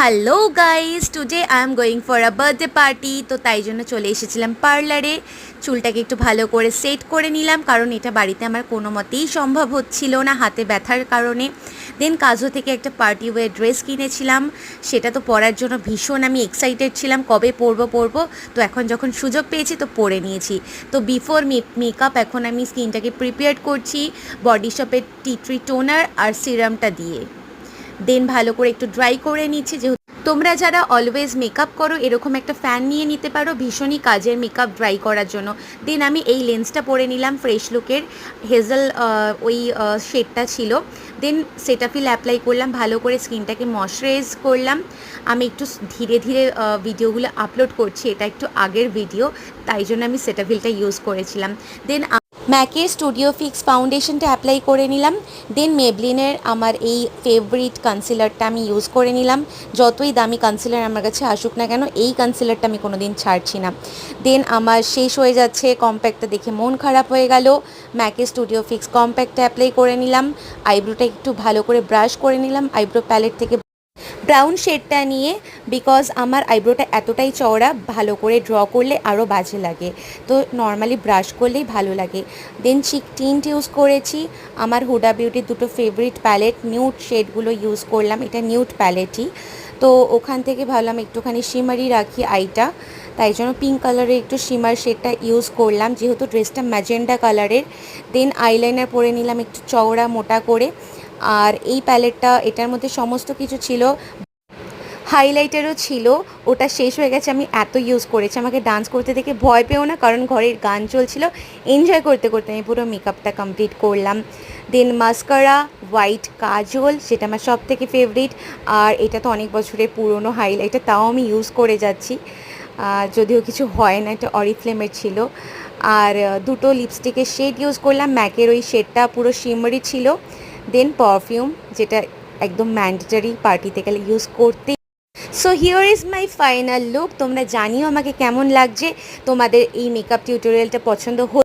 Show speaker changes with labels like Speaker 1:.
Speaker 1: Hello guys, today I am going for a birthday party. তো তাই জন্য চলে এসেছিলাম পার্লারে। চুলটাকে একটু ভালো করে সেট করে নিলাম, কারণ এটা বাড়িতে আমার কোনো মতেই সম্ভব হচ্ছিল না হাতে ব্যথার কারণে। দেন কাজো থেকে একটা পার্টি ওয়্যার ড্রেস কিনেছিলাম, সেটা তো পরার জন্য ভীষণ আমি এক্সাইটেড ছিলাম, কবে পরবো। তো এখন যখন সুযোগ পেয়েছি তো পরে নিয়েছি। তো বিফোর মেকআপ এখন আমি স্কিনটাকে প্রিপেয়ার করছি বডি শপের টি ট্রি টোনার আর সিরামটা দিয়ে। দেন ভালো করে একটু ড্রাই করে নিচ্ছি। যেহেতু তোমরা যারা অলওয়েজ মেকআপ করো, এরকম একটা ফ্যান নিয়ে নিতে পারো, ভীষণই কাজের মেকআপ ড্রাই করার জন্য। দেন আমি এই লেন্সটা পরে নিলাম ফ্রেশ লুকের, হেজেল ওই শেডটা ছিল। দেন সেটাফিল অ্যাপ্লাই করলাম, ভালো করে স্কিনটাকে ময়শ্চারাইজ করলাম। আমি একটু ধীরে ধীরে ভিডিওগুলো আপলোড করছি, এটা একটু আগের ভিডিও, তাই জন্য আমি সেটাফিলটা ইউজ করেছিলাম। দেন ম্যাকের স্টুডিও ফিক্স ফাউন্ডেশনটা অ্যাপ্লাই করে নিলাম। দেন মেবলিনের আমার এই ফেভারিট কনসিলারটা আমি ইউজ করে নিলাম। যতই দামি কনসিলার আমার কাছে আসুক না কেন, এই কনসিলারটা আমি কোনো দিন ছাড়ছি না। দেন আমার শেষ হয়ে যাচ্ছে, কম্প্যাক্টটা দেখে মন খারাপ হয়ে গেল। ম্যাকের স্টুডিও ফিক্স কম্প্যাক্টটা অ্যাপ্লাই করে নিলাম। আইব্রোটা একটু ভালো করে ব্রাশ করে নিলাম আইব্রো প্যালেট থেকে ব্রাউন শেডটা নিয়ে, বিকজ আমার আইব্রোটা এতটাই চওড়া, ভালো করে ড্র করলে আরও বাজে লাগে, তো নর্মালি ব্রাশ করলেই ভালো লাগে। দেন চিক টিন্ট ইউজ করেছি, আমার হুডা বিউটির দুটো ফেভারিট প্যালেট নিউড শেডগুলো ইউজ করলাম, এটা নিউড প্যালেটই। তো ওখান থেকে ভাবলাম একটুখানি শিমারি রাখি আইটা, তাই জন্য পিঙ্ক কালারের একটু শিমার শেডটা ইউজ করলাম, যেহেতু ড্রেসটা ম্যাজেন্ডা কালারের। দেন আইলাইনার পরে নিলাম একটু চওড়া মোটা করে। আর এই প্যালেটটা, এটার মধ্যে সমস্ত কিছু ছিল, হাইলাইটারও ছিল, ওটা শেষ হয়ে গেছে। আমি এত ইউজ করেছি, আমাকে ডান্স করতে দেখে ভয় পেও না, কারণ ঘরের গান চলছিল, এনজয় করতে করতে আমি পুরো মেকআপটা কমপ্লিট করলাম। দেন মাস্কারা, হোয়াইট কাজল, সেটা আমার সব থেকে ফেভারিট। আর এটা তো অনেক বছরের পুরনো হাইলাইটার, তাও আমি ইউজ করে যাচ্ছি, যদিও কিছু হয় না, এটা অরিফ্লেমের ছিল। আর দুটো লিপস্টিকের শেড ইউজ করলাম, ম্যাকের ওই শেডটা পুরো শিমারি ছিল। দেন পারফিউম, যেটা একদম ম্যান্ডেটারি পার্টিতে গেলে ইউজ করতে। So here is my final look. তোমরা জানিও আমাকে কেমন লাগছে, তোমাদের এই মেকআপ টিউটোরিয়ালটা পছন্দ